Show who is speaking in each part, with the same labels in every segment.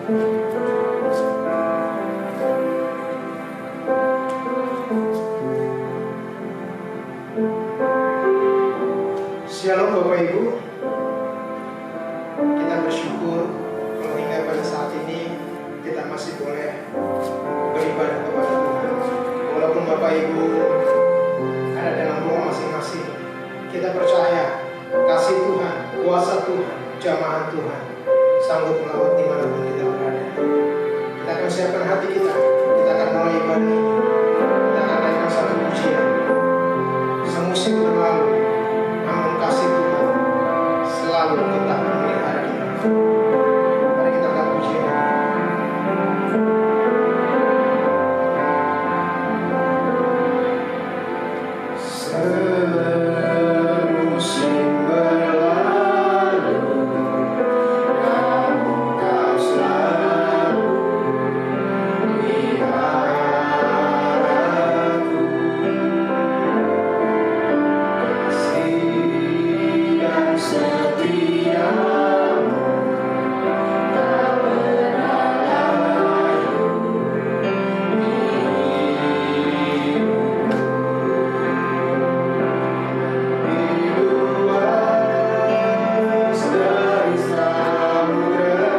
Speaker 1: Shalom Bapak Ibu, kita bersyukur kalau hingga pada saat ini kita masih boleh beribadah kepada Tuhan. Walaupun Bapak Ibu ada dalam rumah masing-masing, kita percaya kasih Tuhan, kuasa Tuhan, jamahan Tuhan sanggup melawat dimanapun kita berada. Kita akan siapkan hati kita akan mulai ibadah ini. Kita akan naikkan satu pujian. Semusik berlalu, namun kasih Tuhan selalu tetap memelihara kita. Mari kita angkat pujian. Semusim berlalu, namun Kau selalu meliharaku. Kasih dan setiamu tak pernah layu di hidupku. Di luas dari samudera,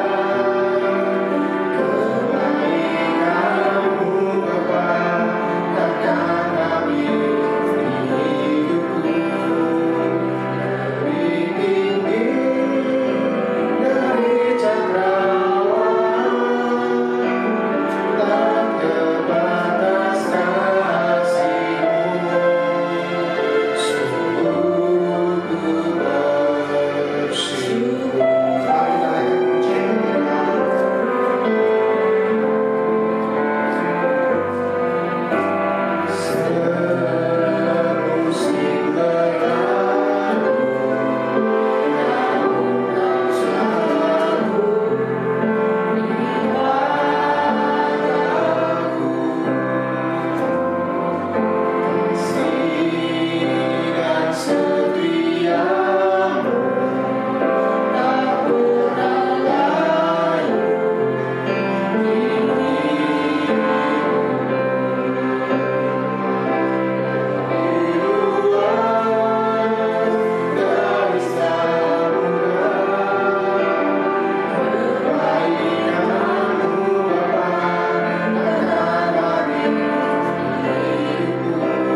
Speaker 1: kebaikan-Mu Bapa takkan habis di hidupku. Lebih tinggi dari cakrawala, tak terbatas kasih-Mu. Sungguh ku bersyukur. Mari kita naikkan pujian kita. Semusim berlalu, namun Kau selalu meliharaku. Kasih dan setiamu tak pernah layu di dari samudera, kebaikan-Mu Bapa takkan habis di hidupku.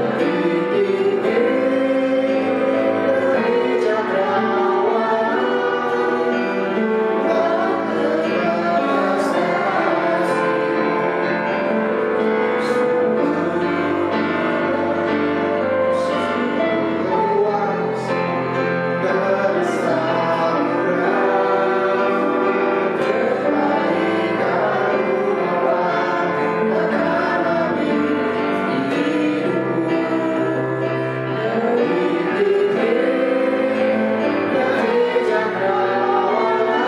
Speaker 1: Lebih tinggi dari cakrawala, tak terbatas luas dari samudera, kebaikan-Mu Bapa takkan habis di hidupku. Lebih tinggi dari cakrawala,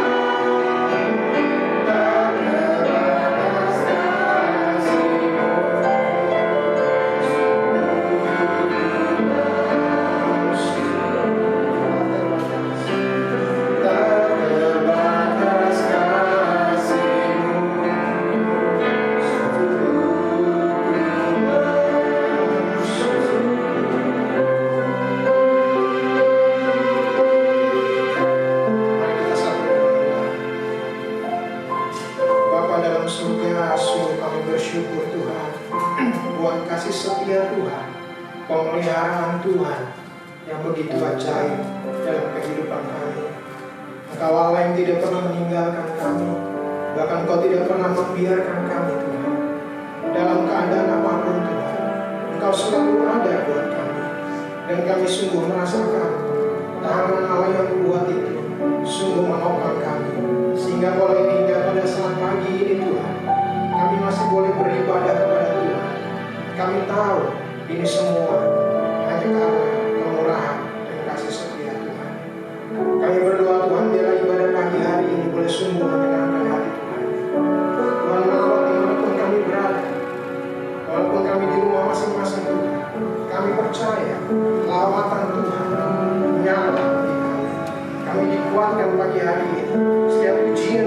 Speaker 1: tak terbatas kasih-Mu. Tak terbatas kasih-Mu. Mari kita sambut. Bapa dalam surga, sungguh kami bersyukur Tuhan buat kasih setia Tuhan, pemeliharaan Tuhan yang begitu ajaib dalam kehidupan kami. Engkau Allah yang tidak pernah meninggalkan kami, bahkan Engkau tidak pernah membiarkan kami Tuhan. Dalam keadaan apapun Tuhan, Engkau selalu ada buat kami. Dan kami sungguh merasakan tangan Allah yang kuat itu sungguh menopang kami, sehingga boleh hingga pada saat pagi ini Tuhan, kami masih boleh beribadah kepada Tuhan. Kami tahu ini semua hanya karena kemurahan dan kasih setia Tuhan. Kami berdoa Tuhan, biarlah ibadah pagi hari ini boleh sungguh menyenangkan hati Tuhan. Tuhan melawat dimanapun kami berada, walaupun kami di rumah masing-masing Tuhan, kami percaya lawatan Tuhan nyata bagi kami. Kami dikuatkan pagi hari ini. Setiap ujian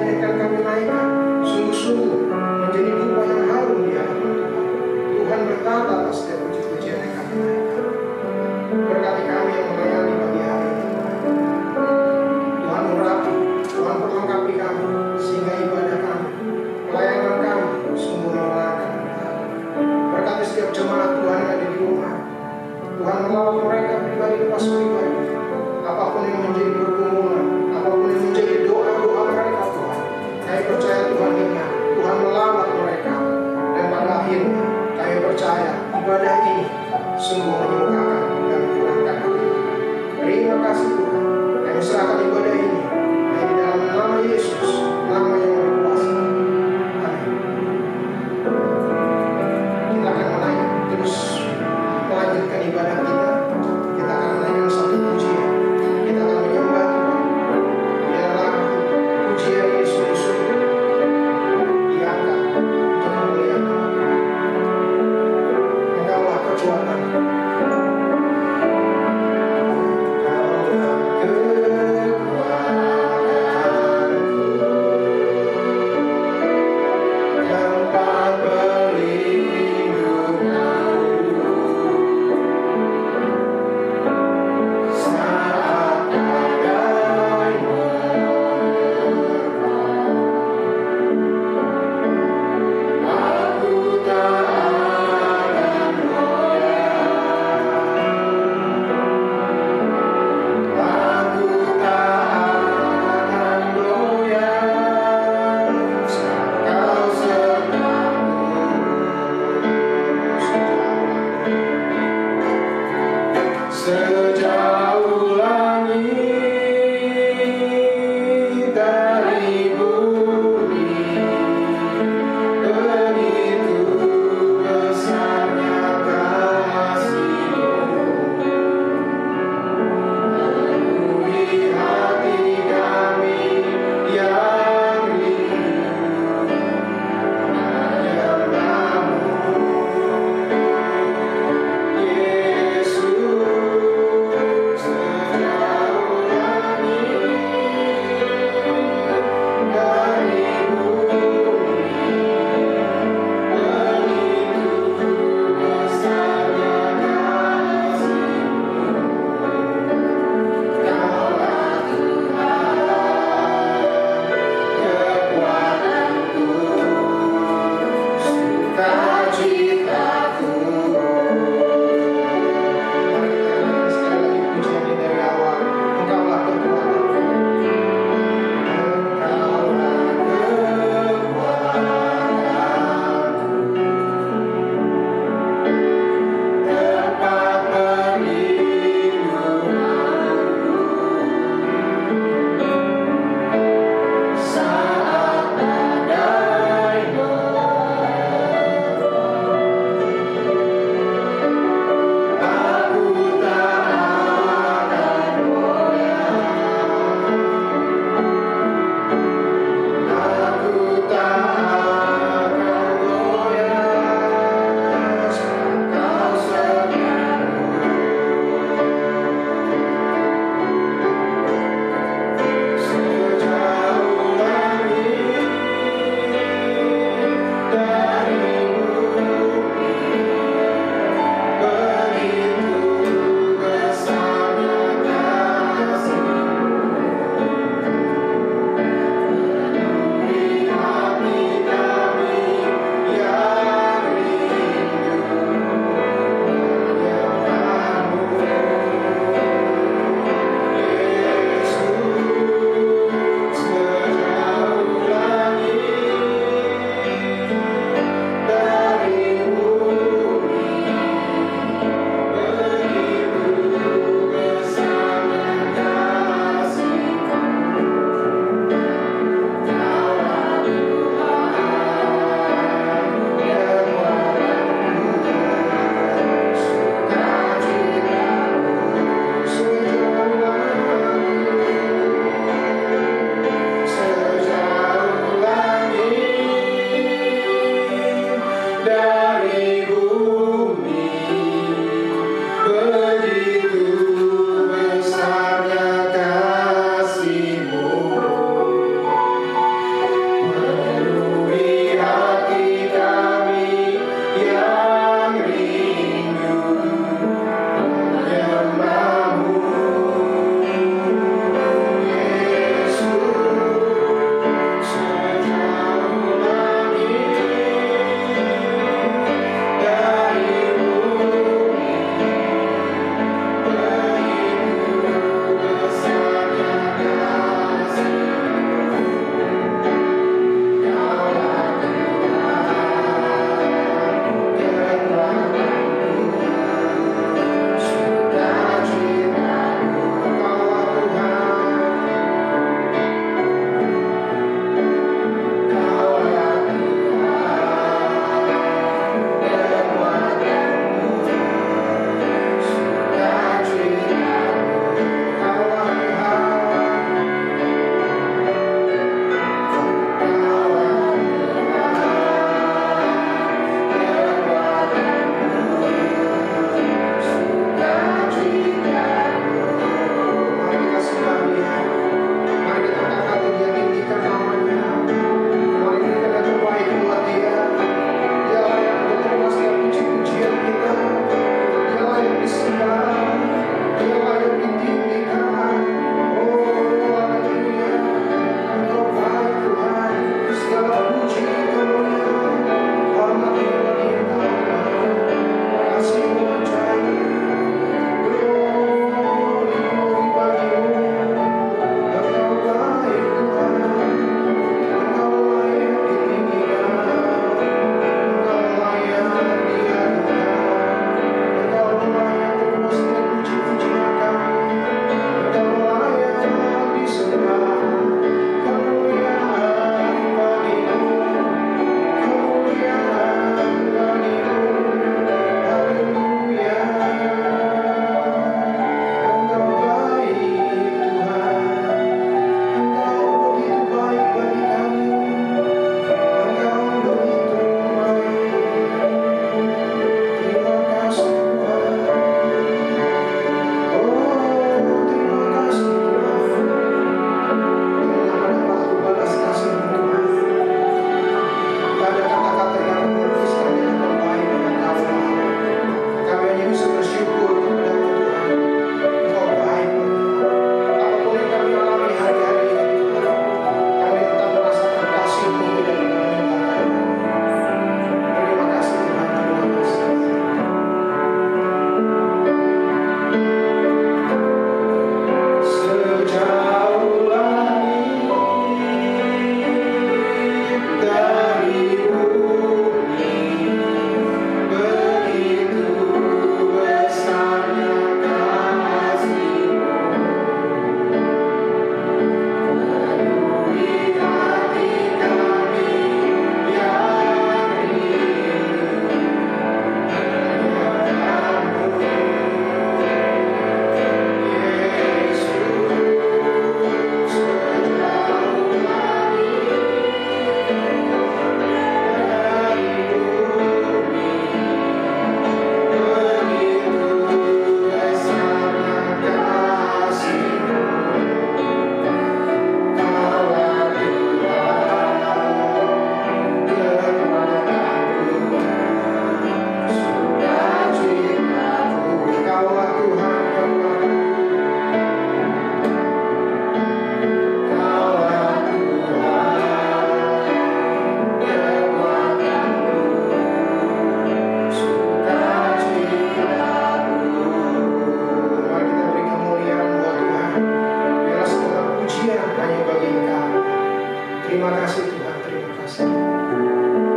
Speaker 1: Terima kasih Tuhan, terima kasih.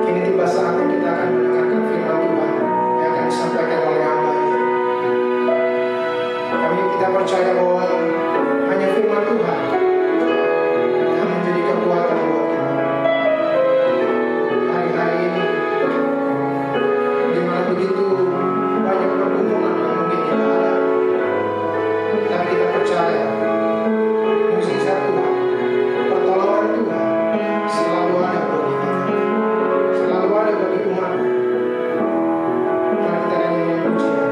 Speaker 1: Kini tiba saatnya kita akan mendengarkan firman Tuhan yang akan disampaikan oleh hamba-Nya. Kita percaya bahwa hanya firman Tuhan yang menjadi kekuatan buat kita. Hari-hari ini, di mana begitu banyak pergumulan yang mungkin kita hadapi, tapi kita percaya mukjizat Tuhan, pertolongan Tuhan selalu ada bagi kita, selalu ada bagi umat. Mari kita nyanyi pujian.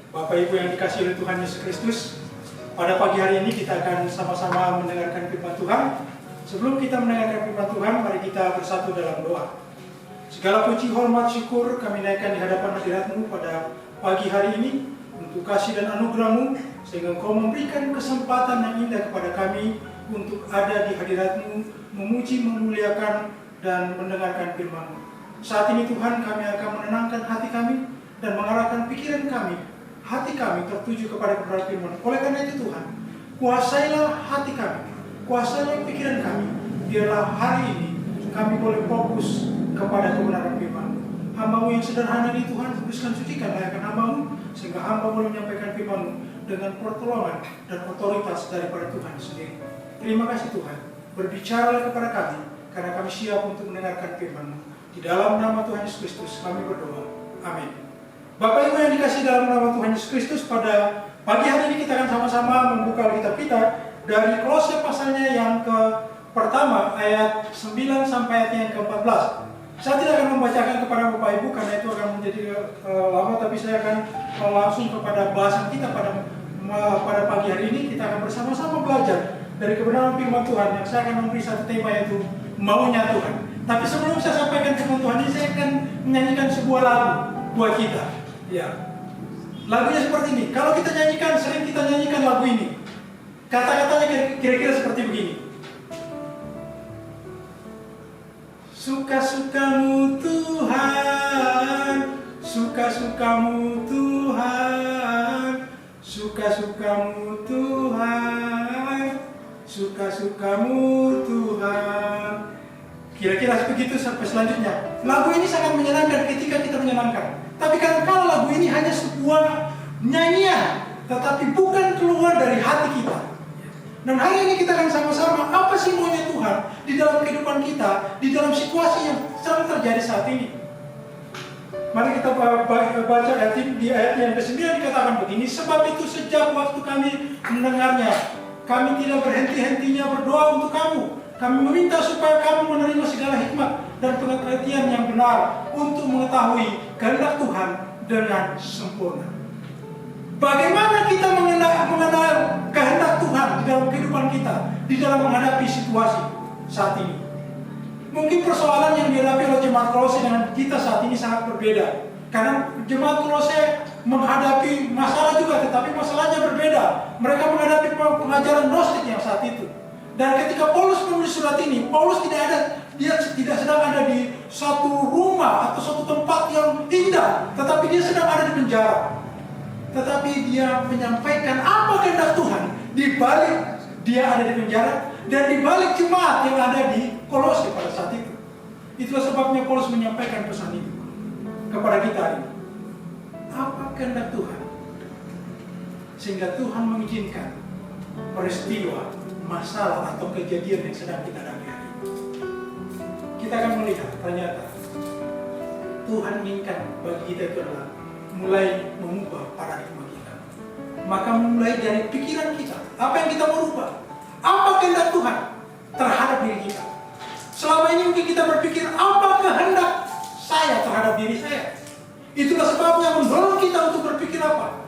Speaker 2: Bapak Ibu yang dikasihi oleh Tuhan Yesus Kristus, pada pagi hari ini kita akan sama-sama mendengarkan firman Tuhan. Sebelum kita mendengarkan firman Tuhan, mari kita bersatu dalam doa. Segala puji, hormat, syukur kami naikkan di hadapan hadirat-Mu pada pagi hari ini untuk kasih dan anugerah-Mu, sehingga Engkau memberikan kesempatan yang indah kepada kami untuk ada di hadirat-Mu, memuji, memuliakan, dan mendengarkan firman-Mu. Saat ini Tuhan, kami akan menenangkan hati kami dan mengarahkan pikiran kami, hati kami tertuju kepada kebenaran firman. Oleh karena itu Tuhan, kuasailah hati kami, kuasailah pikiran kami, biarlah hari ini kami boleh fokus kepada kebenaran firman. Hamba-Mu yang sederhana ini Tuhan, kuduskan, sucikan layakan Hamba-Mu, sehingga Hamba boleh menyampaikan firman-Mu dengan pertolongan dan otoritas daripada Tuhan sendiri. Terima kasih Tuhan, berbicaralah kepada kami, karena kami siap untuk mendengarkan firman-Mu. Di dalam nama Tuhan Yesus Kristus kami berdoa, amin. Bapak Ibu yang dikasihi dalam nama Tuhan Yesus Kristus, pada pagi hari ini kita akan sama-sama membuka Alkitab kita dari Kolose pasalnya yang pertama ayat 9 sampai ayat yang ke-14. Saya tidak akan membacakan kepada Bapak Ibu karena itu akan menjadi lama, tapi saya akan langsung kepada bahasan kita pada pagi hari ini. Kita akan bersama-sama belajar dari kebenaran firman Tuhan yang saya akan memberi satu tema, yaitu maunya Tuhan. Tapi sebelum saya sampaikan firman Tuhan ini, saya akan menyanyikan sebuah lagu buat kita. Ya, lagunya seperti ini. Kalau kita nyanyikan, sering kita nyanyikan lagu ini. Kata-katanya kira-kira seperti begini. Suka-sukamu Tuhan, suka-sukamu Tuhan, suka-sukamu Tuhan, suka-sukamu Tuhan. Kira-kira begitu sampai selanjutnya. Lagu ini sangat menyenangkan ketika kita menyenangkan. Tapi kalau lagu ini hanya sebuah nyanyian, tetapi bukan keluar dari hati kita. Dan hari ini kita akan sama-sama, apa sih maunya Tuhan di dalam kehidupan kita, di dalam situasi yang sedang terjadi saat ini. Mari kita baca di ayat yang ke-9 dikatakan begini. Sebab itu sejak waktu kami mendengarnya, kami tidak berhenti-hentinya berdoa untuk kamu. Kami meminta supaya kamu menerima segala hikmat dan pengertian yang benar untuk mengetahui kehendak Tuhan dengan sempurna. Bagaimana kita mengenal kehendak Tuhan di dalam kehidupan kita, di dalam menghadapi situasi saat ini? Mungkin persoalan yang dihadapi oleh jemaat Kolose dengan kita saat ini sangat berbeda. Karena jemaat Kolose menghadapi masalah juga, tetapi masalahnya berbeda. Mereka menghadapi pengajaran gnostik yang saat itu. Dan ketika Paulus menulis surat ini, Paulus dia tidak sedang ada di suatu rumah atau suatu tempat yang indah, tetapi dia sedang ada di penjara. Tetapi dia menyampaikan apa kehendak Tuhan di balik dia ada di penjara dan di balik jemaat yang ada di Kolose pada saat itu. Itulah sebabnya Paulus menyampaikan pesan itu kepada kita ini. Apa kehendak Tuhan? Sehingga Tuhan mengizinkan peristiwa, masalah atau kejadian yang sedang kita hadapi hari ini. Kita akan melihat ternyata Tuhan inginkan bagi kita itu adalah mulai mengubah paradigma kita. Maka mulai dari pikiran kita, apa yang kita mau rubah, apa kehendak Tuhan terhadap diri kita. Selama ini mungkin kita berpikir, apa kehendak saya terhadap diri saya. Itulah sebabnya mendorong kita untuk berpikir apa?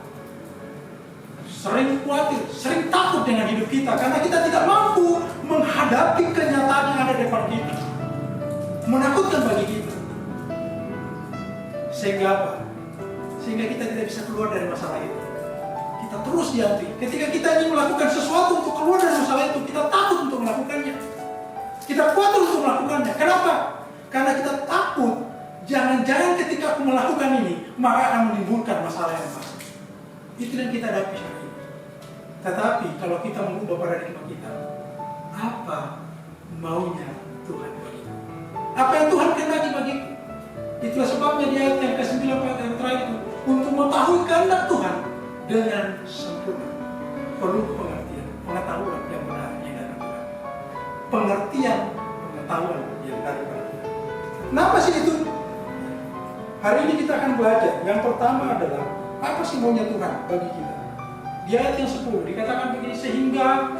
Speaker 2: Sering khawatir, sering takut dengan hidup kita karena kita tidak mampu menghadapi kenyataan yang ada di depan kita. Menakutkan bagi kita. Sehingga apa? Sehingga kita tidak bisa keluar dari masalah itu. Kita terus dihantui. Ketika kita ingin melakukan sesuatu untuk keluar dari masalah itu, kita takut untuk melakukannya. Kita khawatir untuk melakukannya. Kenapa? Karena kita takut jangan-jangan ketika aku melakukan ini, maka akan menimbulkan masalah yang baru. Itu yang kita hadapi hari ini. Tetapi kalau kita mengubah paradigma kita, apa maunya Tuhan bagiku? Apa yang Tuhan kehendaki bagiku? Itulah sebabnya di ayat yang ke-9 yang terakhir itu, untuk mengetahui kehendak Tuhan dengan sempurna. Perlu pengertian, pengetahuan yang benar yang dari Tuhan. Pengertian, pengetahuan yang daripada Tuhan. Kenapa sih itu? Hari ini kita akan belajar. Yang pertama adalah, apa sih maunya Tuhan bagi kita? Di ayat yang 10 dikatakan begini, sehingga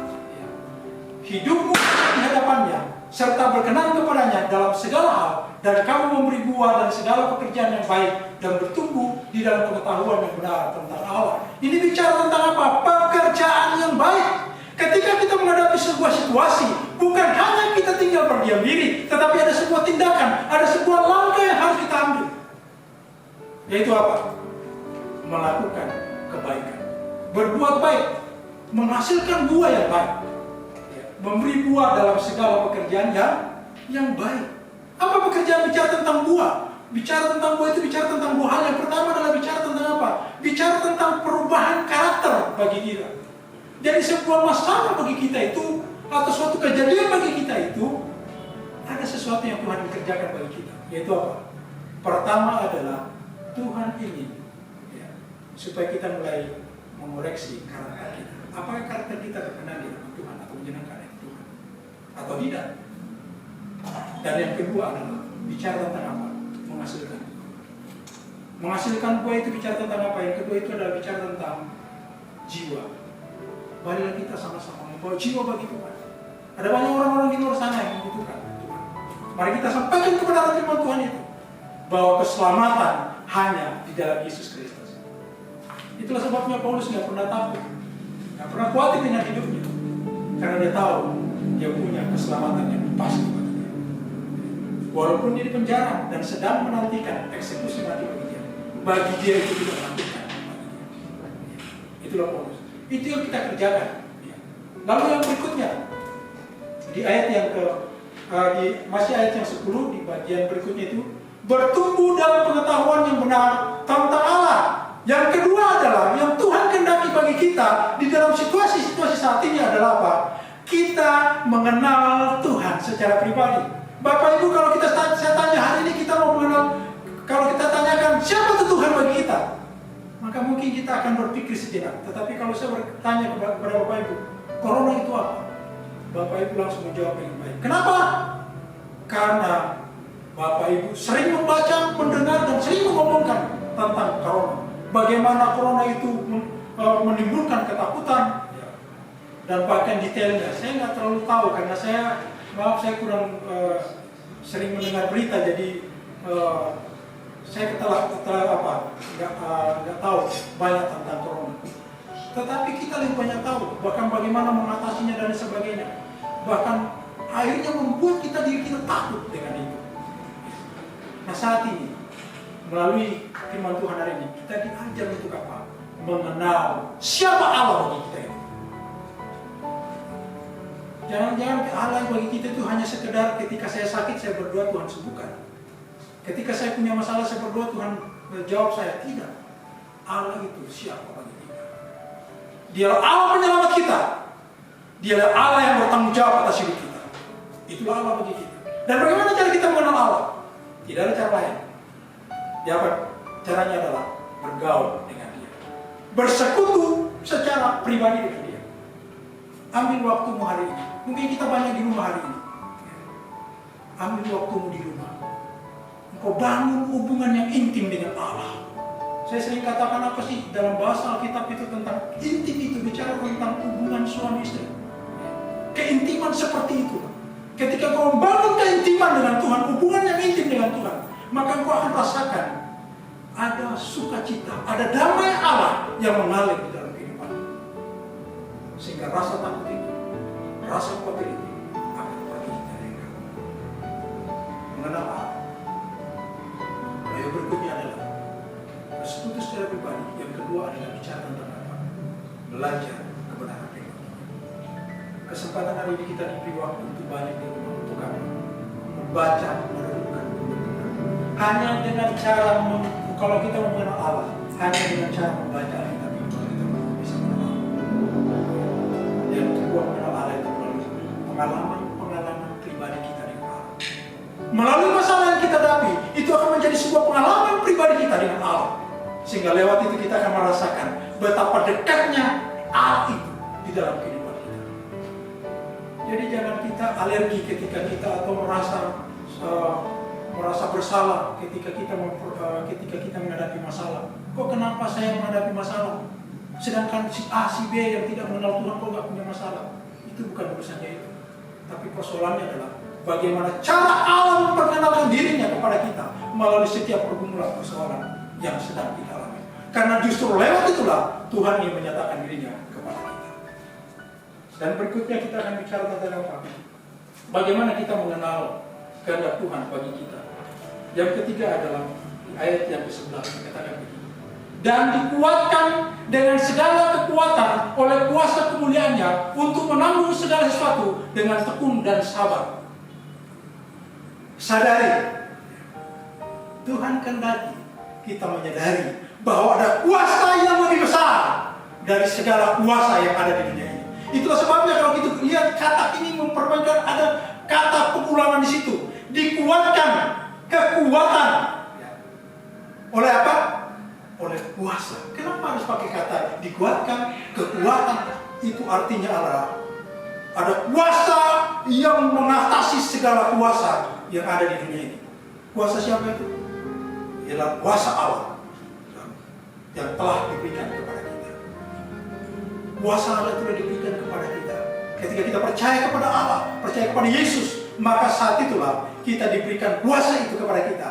Speaker 2: hidupmu di hadapannya serta berkenan kepadanya dalam segala hal, dan kamu memberi buah dan segala pekerjaan yang baik dan bertumbuh di dalam pengetahuan yang benar tentang Allah. Ini bicara tentang apa? Pekerjaan yang baik. Ketika kita menghadapi sebuah situasi, bukan hanya kita tinggal berdiam diri, tetapi ada sebuah tindakan, ada sebuah langkah yang harus kita ambil. Yaitu apa? Melakukan kebaikan. Berbuat baik, menghasilkan buah yang baik. Memberi buah dalam segala pekerjaan yang baik. Apa pekerjaan bicara tentang buah? Bicara tentang buah itu bicara tentang buah hal. Yang pertama adalah bicara tentang apa? Bicara tentang perubahan karakter bagi kita. Jadi sebuah masalah bagi kita itu, atau suatu kejadian bagi kita itu, ada sesuatu yang Tuhan kerjakan bagi kita. Yaitu apa? Pertama adalah Tuhan ingin supaya kita mulai mengoreksi karakter kita. Apakah karakter kita terkenal di hadapan Tuhan atau menyenangkan Tuhan? Atau tidak? Dan yang kedua adalah bicara tentang apa? Menghasilkan. Menghasilkan buah itu bicara tentang apa? Yang kedua itu adalah bicara tentang jiwa. Marilah kita sama-sama membawa jiwa bagi Tuhan. Ada banyak orang-orang di luar sana yang membutuhkan Tuhan. Mari kita sampaikan kebenaran firman Tuhan itu, bahwa keselamatan hanya di dalam Yesus Kristus. Itulah sebabnya Paulus nggak pernah takut, nggak pernah khawatir dengan hidupnya, karena dia tahu dia punya keselamatan yang pasti bagi dia. Walaupun dia di penjara dan sedang menantikan eksekusi mati bagi dia itu tidak menantikan bagi dia. Itulah Paulus. Itu yang kita kerjakan. Lalu yang berikutnya di ayat yang masih ayat yang 10 di bagian berikutnya itu, bertumbuh dalam pengetahuan yang benar tentang Allah. Yang kedua adalah yang Tuhan kehendaki bagi kita di dalam situasi-situasi saat ini adalah apa? Kita mengenal Tuhan secara pribadi. Bapak Ibu, kalau saya tanya hari ini kita mau mengenal, kalau kita tanyakan siapa itu Tuhan bagi kita, maka mungkin kita akan berpikir sejenak. Tetapi kalau saya bertanya kepada Bapak Ibu, corona itu apa? Bapak Ibu langsung menjawab dengan baik. Kenapa? Karena Bapak Ibu sering membaca, mendengar, dan sering mengomongkan tentang corona. Bagaimana corona itu menimbulkan ketakutan. Dan bahkan detailnya, saya nggak terlalu tahu karena saya kurang sering mendengar berita, jadi saya nggak tahu banyak tentang corona. Tetapi kita lebih banyak tahu, bahkan bagaimana mengatasinya dan sebagainya. Bahkan akhirnya membuat diri kita takut dengan itu. Nah saat ini, melalui firman Tuhan hari ini, kita diajar untuk apa? Mengenal siapa Allah bagi kita itu. Jangan-jangan Allah bagi kita itu hanya sekedar ketika saya sakit, saya berdoa Tuhan sembuhkan. Ketika saya punya masalah, saya berdoa Tuhan jawab saya. Tidak. Allah itu siapa bagi kita? Dialah Allah penyelamat kita. Dialah Allah yang bertanggung jawab atas hidup kita. Itulah Allah bagi kita. Dan bagaimana cara kita mengenal Allah? Tidak ada cara lain. Caranya adalah bergaul dengan Dia, bersekutu secara pribadi dengan Dia. Ambil waktumu hari ini. Mungkin kita banyak di rumah hari ini. Ambil waktumu di rumah. Engkau bangun hubungan yang intim dengan Allah. Saya sering katakan apa sih dalam bahasa Alkitab itu tentang intim itu bicara tentang hubungan suami istri. Keintiman seperti itu. Ketika kau membangun keintiman dengan Tuhan, hubungan yang intim dengan Tuhan, maka kau akan rasakan ada sukacita, ada damai Allah yang mengalir di dalam kehidupan. Sehingga rasa takut itu, rasa khawatir itu akan pergi dari kamu. Mengenal Allah. Yang berikutnya adalah bersekutu secara pribadi. Yang kedua adalah bicara tentang apa? Belajar kebenaran firman Tuhan. Kesempatan hari ini kita diberi waktu untuk banyak di rumah untuk apa? Membaca, merenungkan firman Tuhan. Hanya dengan cara kalau kita mengenal Allah, hanya dengan cara membaca Alkitab itu kita bisa mengenal Allah. Yang kedua mengenal Allah itu melalui pengalaman pribadi kita dengan Allah. Melalui masalah yang kita hadapi, itu akan menjadi sebuah pengalaman pribadi kita dengan Allah. Sehingga lewat itu kita akan merasakan betapa dekatnya Allah itu di dalam kehidupan kita. Jadi jangan kita alergi ketika kita atau merasa bersalah ketika kita menghadapi masalah. Kok kenapa saya menghadapi masalah? Sedangkan si A, si B yang tidak mengenal Tuhan kok nggak punya masalah? Itu bukan urusannya itu. Tapi persoalannya adalah bagaimana cara Allah memperkenalkan dirinya kepada kita melalui setiap pergumulan persoalan yang sedang kita alami. Karena justru lewat itulah Tuhan ingin menyatakan dirinya kepada kita. Dan berikutnya kita akan bicara tentang apa? Bagaimana kita mengenal kehendak Tuhan bagi kita. Yang ketiga adalah di ayat yang ke-11 dikatakan begini. Dan dikuatkan dengan segala kekuatan oleh kuasa kemuliaannya untuk menanggung segala sesuatu dengan tekun dan sabar. Sadari, Tuhan kehendaki kita menyadari bahwa ada kuasa yang lebih besar dari segala kuasa yang ada di dunia ini. Itulah sebabnya kalau kita lihat kata ini memperbanyak ada kata pengulangan di situ. Dikuatkan, kekuatan. Oleh apa? Oleh kuasa. Kenapa harus pakai kata dikuatkan, kekuatan? Itu artinya adalah ada kuasa yang mengatasi segala kuasa yang ada di dunia ini. Kuasa siapa itu? Ialah kuasa Allah yang telah diberikan kepada kita. Kuasa Allah itu sudah diberikan kepada kita. Ketika kita percaya kepada Allah, percaya kepada Yesus, maka saat itulah kita diberikan kuasa itu kepada kita.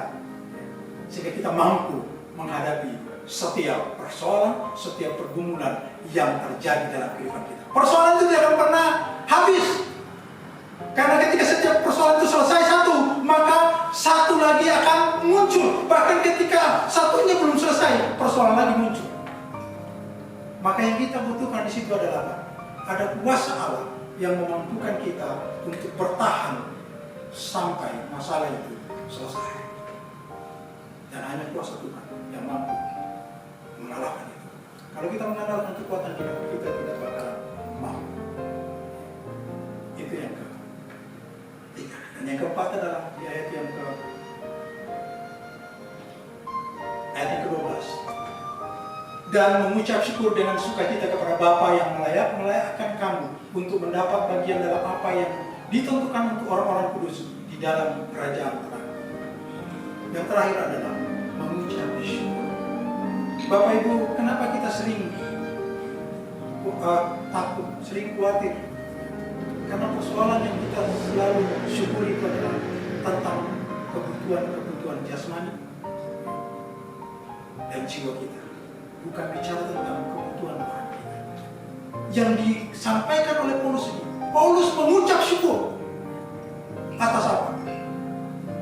Speaker 2: Sehingga kita mampu menghadapi setiap persoalan, setiap pergumulan yang terjadi dalam kehidupan kita. Persoalan itu tidak akan pernah habis. Karena ketika setiap persoalan itu selesai satu, maka satu lagi akan muncul. Bahkan ketika satunya belum selesai, persoalan lagi muncul. Maka yang kita butuhkan di situ adalah apa? Ada kuasa Allah yang memampukan kita untuk bertahan sampai masalah itu selesai. Dan hanya kuasa Tuhan yang mampu mengalahkan itu. Kalau kita mengandalkan kekuatan kita tidak bakal mampu. Itu yang ketiga. Dan yang keempat adalah di ayat yang ke-12. Dan mengucap syukur dengan sukacita kepada Bapa yang melayakkan kamu untuk mendapat bagian dalam apa yang ditentukan untuk orang-orang kudus di dalam kerajaan Tuhan. Yang terakhir adalah mengucap syukur. Bapak Ibu, kenapa kita sering takut, sering khawatir? Karena persoalan yang kita selalu syukuri itu adalah tentang kebutuhan jasmani dan jiwa kita. Bukan bicara tentang kebutuhan rohani kita. Yang disampaikan oleh Paulus ini, Paulus mengucap syukur atas apa?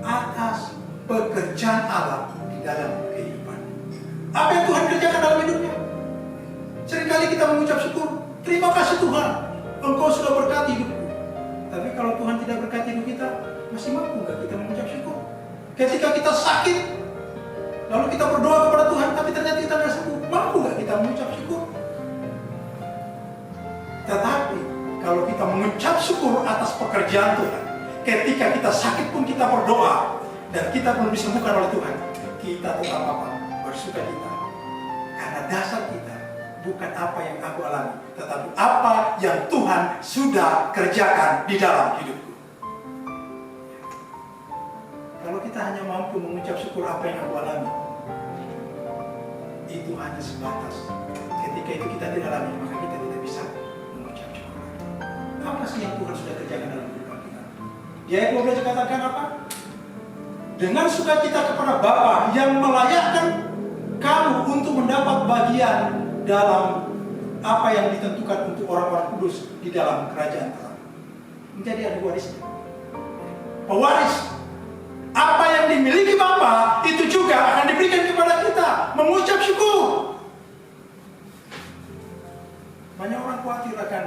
Speaker 2: Atas pekerjaan Allah di dalam kehidupan. Apa yang Tuhan kerjakan dalam hidupnya? Seringkali kita mengucap syukur, terima kasih Tuhan, Engkau sudah berkati hidupku. Tapi kalau Tuhan tidak berkati hidup kita, masih mampu nggak kita mengucap syukur? Ketika kita sakit, lalu kita berdoa kepada Tuhan, tapi ternyata kita nggak sembuh, mampu nggak kita mengucap syukur? Tetapi kalau kita mengucap syukur atas pekerjaan Tuhan, ketika kita sakit pun kita berdoa dan kita belum disembuhkan oleh Tuhan, kita tetap bersuka cita. Karena dasar kita bukan apa yang aku alami, tetapi apa yang Tuhan sudah kerjakan di dalam hidupku. Kalau kita hanya mampu mengucap syukur apa yang aku alami, itu hanya sebatas. Ketika itu kita tidak alami, maka kita tidak bisa mengucap syukur. Apa sih yang Tuhan sudah kerjakan dalam kehidupan kita? Di ayat 12 dikatakan apa? Dengan sukacita kepada Bapa yang melayakkan kamu untuk mendapat bagian dalam apa yang ditentukan untuk orang-orang kudus di dalam kerajaan Allah. Menjadi ada warisnya. Pewaris. Apa yang dimiliki Bapa itu juga akan diberikan kepada kita. Mengucap syukur. Banyak orang khawatir akan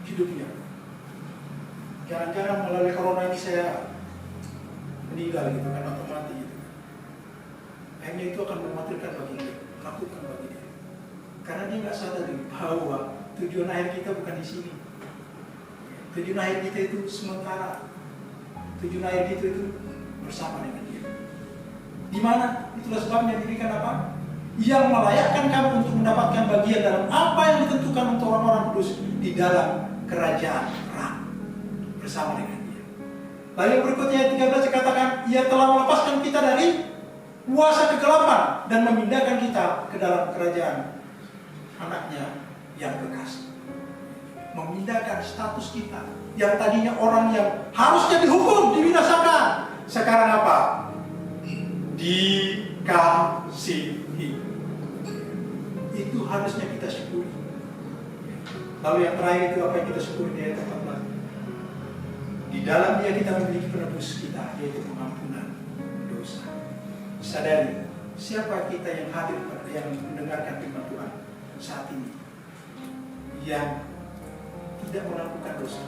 Speaker 2: hidupnya. Jangan-jangan melalui corona ini saya meninggal gitu kan, atau mati gitu. Akhirnya itu akan mematikan bagi dia, menakutkan bagi dia. Karena dia nggak sadar bahwa tujuan akhir kita bukan di sini. Tujuan akhir kita itu sementara. Tujuan akhir kita itu bersama dengan dia. Di mana? Itulah sebabnya diberikan apa? Yang melayakkan kamu untuk mendapatkan bagian dalam apa yang ditentukan untuk orang-orang kudus di dalam kerajaan Allah bersama dengan dia. Lalu yang berikutnya ayat 13 dikatakan, ia telah melepaskan kita dari kuasa kegelapan dan memindahkan kita ke dalam kerajaan anaknya yang kekasih. Memindahkan status kita yang tadinya orang yang harusnya dihukum, dibinasakan, sekarang apa? Dikasihi. Itu harusnya kita syukuri. Lalu yang terakhir itu apa yang kita syukuri di ayat 14. Di dalam dia kita memiliki penebus kita, yaitu pengampunan dosa. Sadari siapa kita yang hadir yang mendengarkan firman Tuhan saat ini, yang tidak melakukan dosa,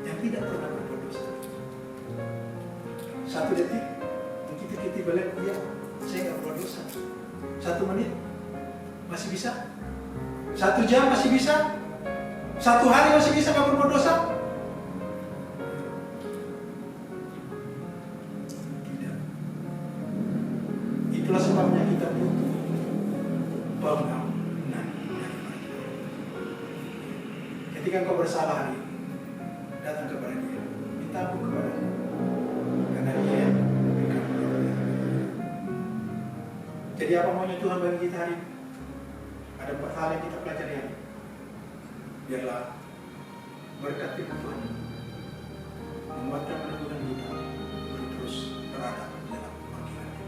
Speaker 2: yang tidak pernah berbuat dosa. 1 detik, kita balik, ya saya nggak berbuat dosa. 1 menit masih bisa, 1 jam masih bisa, 1 hari masih bisa nggak berbuat dosa. Tidak. Itulah sebabnya kita butuh pengampunan. Ketika engkau bersalah hari ini, datang kepada Dia, minta ampun kepada-Nya, karena Dia yang memberikan pertolongan. Jadi apa maunya Tuhan bagi kita hari ini? Ada 4 hal yang kita pelajari hari ini. Biarlah berkat firman Tuhan menguatkan meneguhkan kita untuk terus berada dalam panggilan-Nya.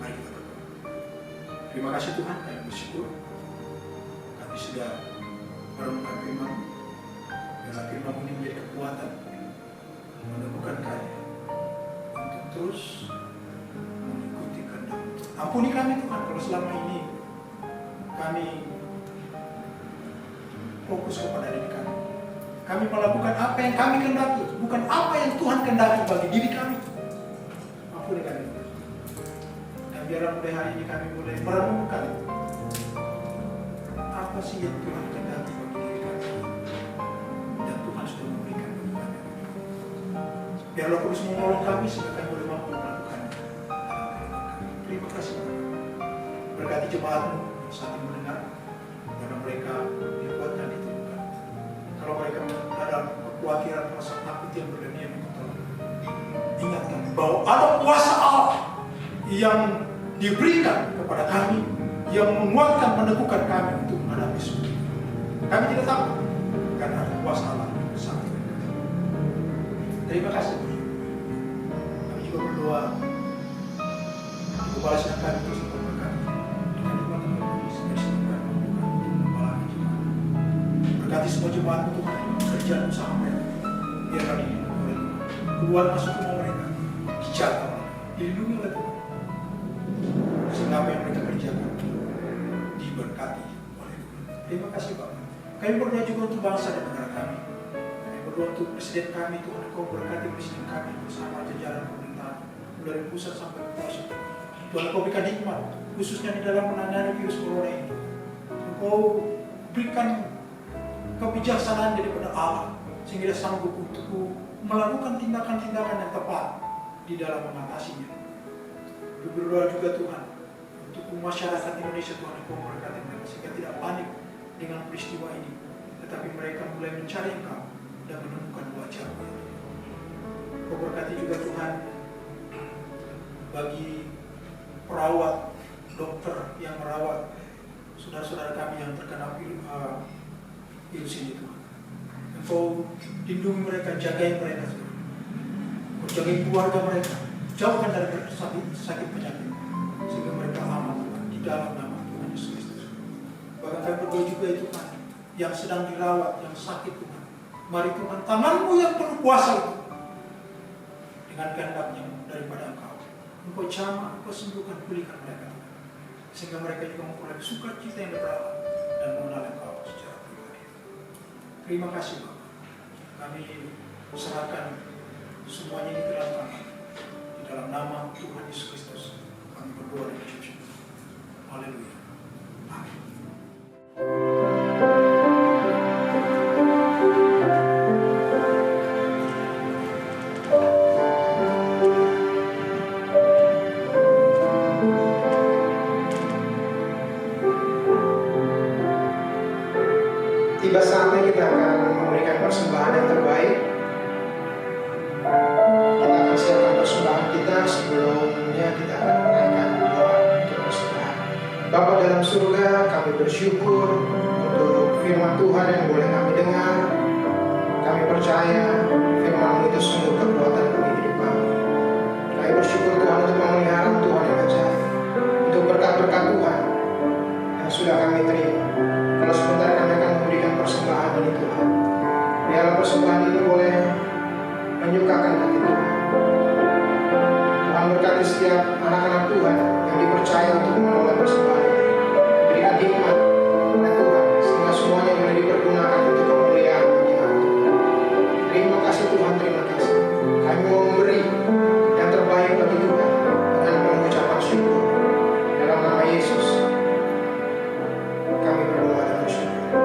Speaker 2: Mari kita berdoa. Terima kasih Tuhan, kami bersyukur kami sudah merenungkan firman. Biarlah firman ini menjadi kekuatan meneguhkan kami untuk terus mengikuti kehendak. Ampuni kami Tuhan kalau selama ini kami fokus kepada diri kami. Kami melakukan apa yang kami kehendaki, bukan apa yang Tuhan kehendaki bagi diri kami. Ampuni kami. Dan biarlah mulai hari ini kami mulai merenungkan apa sih yang Tuhan kehendaki bagi diri kami. Dan Tuhan sudah memberikan bagi kami. Biarlah terus menolong kami sehingga kami boleh mampu melakukannya. Terima kasih. Berkati jemaat-Mu saat ini mendengar, karena mereka dikuatkan ditemukan. Kalau mereka ada kekhawatiran, perasaan takut yang berlebihan, ingatkan bahwa ada kuasa Allah yang diberikan kepada kami, yang menguatkan, meneguhkan kami untuk menghadapi semua. Kami tidak takut karena ada kuasa Allah bersama kita. Terima kasih. Kami juga berdoa untuk balaskan kami terus memberkati dengan kekuatan Roh Kudus. Berkati semua jemaat Tuhan, kerjaan usaha mereka, biarlah dilindungi oleh Tuhan. Keluar masuk rumah mereka, dijaga oleh Tuhan, dilindungi oleh Tuhan. Sehingga apa yang mereka kerjakan diberkati oleh Tuhan. Terima kasih Bapak. Kami berdoa juga untuk bangsa dan negara kami. Kami berdoa untuk presiden kami, Tuhan Engkau berkati presiden kami bersama jajaran pemerintahan, dari pusat sampai ke pelosok. Tuhan Engkau berikan hikmat, khususnya di dalam menangani virus corona ini. Engkau berikan kebijaksanaan daripada Allah sehingga dia sanggup untuk melakukan tindakan-tindakan yang tepat di dalam mengatasinya. Berdoa juga Tuhan untuk masyarakat Indonesia, Tuhan Engkau memberkati mereka sehingga tidak panik dengan peristiwa ini, tetapi mereka mulai mencari Engkau dan menemukan wajah-Mu. Engkau berkati juga Tuhan bagi perawat, dokter yang merawat saudara-saudara kami yang terkena virus ini Tuhan. Engkau lindungi mereka, jagai mereka Tuhan. Engkau jagai keluarga mereka, jauhkan dari sakit penyakit sehingga mereka aman Tuhan di dalam nama Tuhan Yesus Kristus. Bahkan kami berdoa juga itu Tuhan yang sedang dirawat, yang sakit Tuhan. Mari Tuhan, tangan-Mu yang penuh kuasa itu dengan kehendak-Nya daripada Engkau. Engkau jamah, Engkau sembuhkan, pulihkan mereka Tuhan. Sehingga mereka juga memperoleh sukacita yang berada dan mengenal Engkau secara pribadi. Terima kasih Bapak. Kami serahkan semuanya di dalam tangan. Di dalam nama Tuhan Yesus Kristus kami berdoa dan bersyukur. Haleluya. Amin.
Speaker 1: Tiba saatnya kita akan memberikan persembahan yang terbaik. Kita akan siapkan persembahan kita, sebelumnya kita akan menaikkan doa untuk persembahan. Bapa dalam surga, kami bersyukur untuk firman Tuhan yang boleh kami dengar. Kami percaya firman-Mu itu sungguh kekuatan bagi hidup kami. Kami bersyukur Tuhan untuk pemeliharaan Tuhan yang ajaib, untuk berkat-berkat Tuhan yang sudah kami terima. Kalau sebentar kami akan memberikan menyukakan hati Tuhan. Tuhan berkati setiap anak-anak Tuhan yang dipercaya untuk mengelola persembahan. Berikan hikmat oleh Tuhan sehingga semuanya boleh dipergunakan untuk kemuliaan bagi nama Tuhan. Terima kasih Tuhan, terima kasih. Kami mau memberi yang terbaik bagi Tuhan dengan mengucapkan syukur. Dalam nama Yesus kami berdoa dan bersyukur.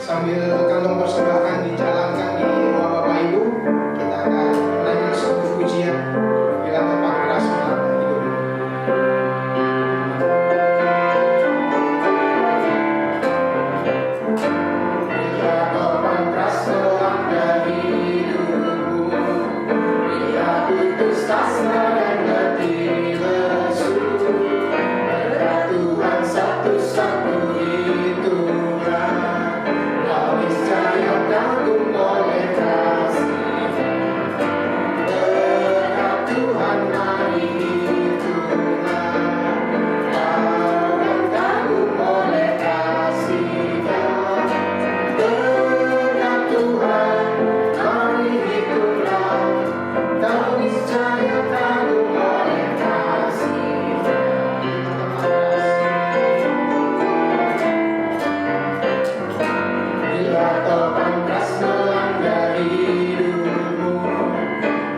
Speaker 1: Sambil kantong persembahan dijalankan di rumah Bapak Ibu, kita akan menyanyi sebuah pujian bila tepat keras melanda hidup. Bila tepat keras melanda hidupmu, bila putus asa dan hati lesu, berkat Tuhan satu-satu itulah. Niscaya kagum oleh kasih, berkat Tuhan hari itulah. Kau akan kagum oleh kasih-Nya, berkat Tuhan hari itulah. Kau niscaya kagum oleh kasih-Nya. Bila topan keras melanda hidupmu,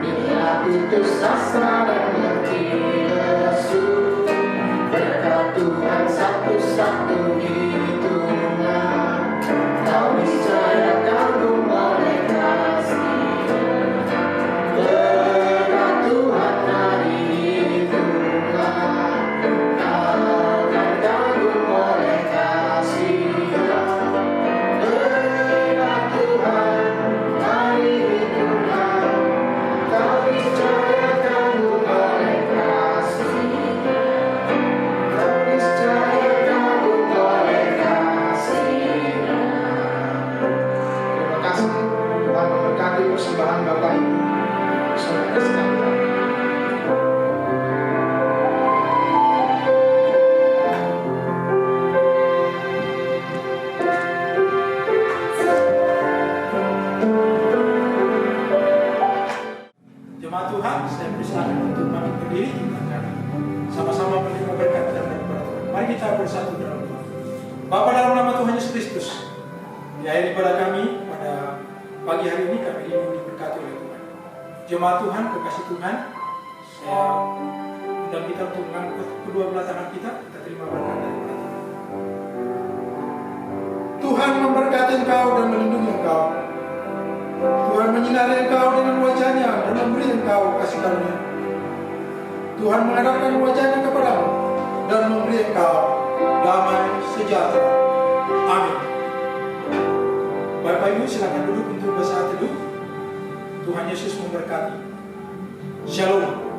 Speaker 1: bila putus asa dan hati lesu, berkat Tuhan satu-satu itulah. Kau niscaya kagum oleh kasih-Nya, berkat Tuhan hari itulah. Kau akan kagum oleh kasih-Nya, berkat Tuhan hari itulah. Kau niscaya kagum oleh kasih-Nya, kau niscaya kagum oleh kasih-Nya. Terima kasih. Tuhan memberkati persembahan Bapak Ibu, saudara sekalian.
Speaker 2: Jemaat Tuhan, saya persilakan untuk bangkit berdiri. Kita akan sama-sama menerima berkat dan daripada Tuhan. Mari kita bersatu dalam doa. Bapa, dalam nama Tuhan Yesus Kristus, di akhir ibadah kami pada pagi hari ini, kami ingin diberkati oleh Tuhan. Jemaat Tuhan, kekasih Tuhan, saya undang kita untuk mengangkat kedua belah tangan kita terima berkat daripada Tuhan. Tuhan memberkati engkau dan melindungi engkau. Tuhan menyinari engkau dengan wajah-Nya dan memberi engkau kasih karunia. Tuhan menghadapkan wajah-Nya kepadamu dan memberi engkau damai sejahtera. Amin. Bapak Ibu silakan duduk untuk bersaat teduh. Tuhan Yesus memberkati. Shalom.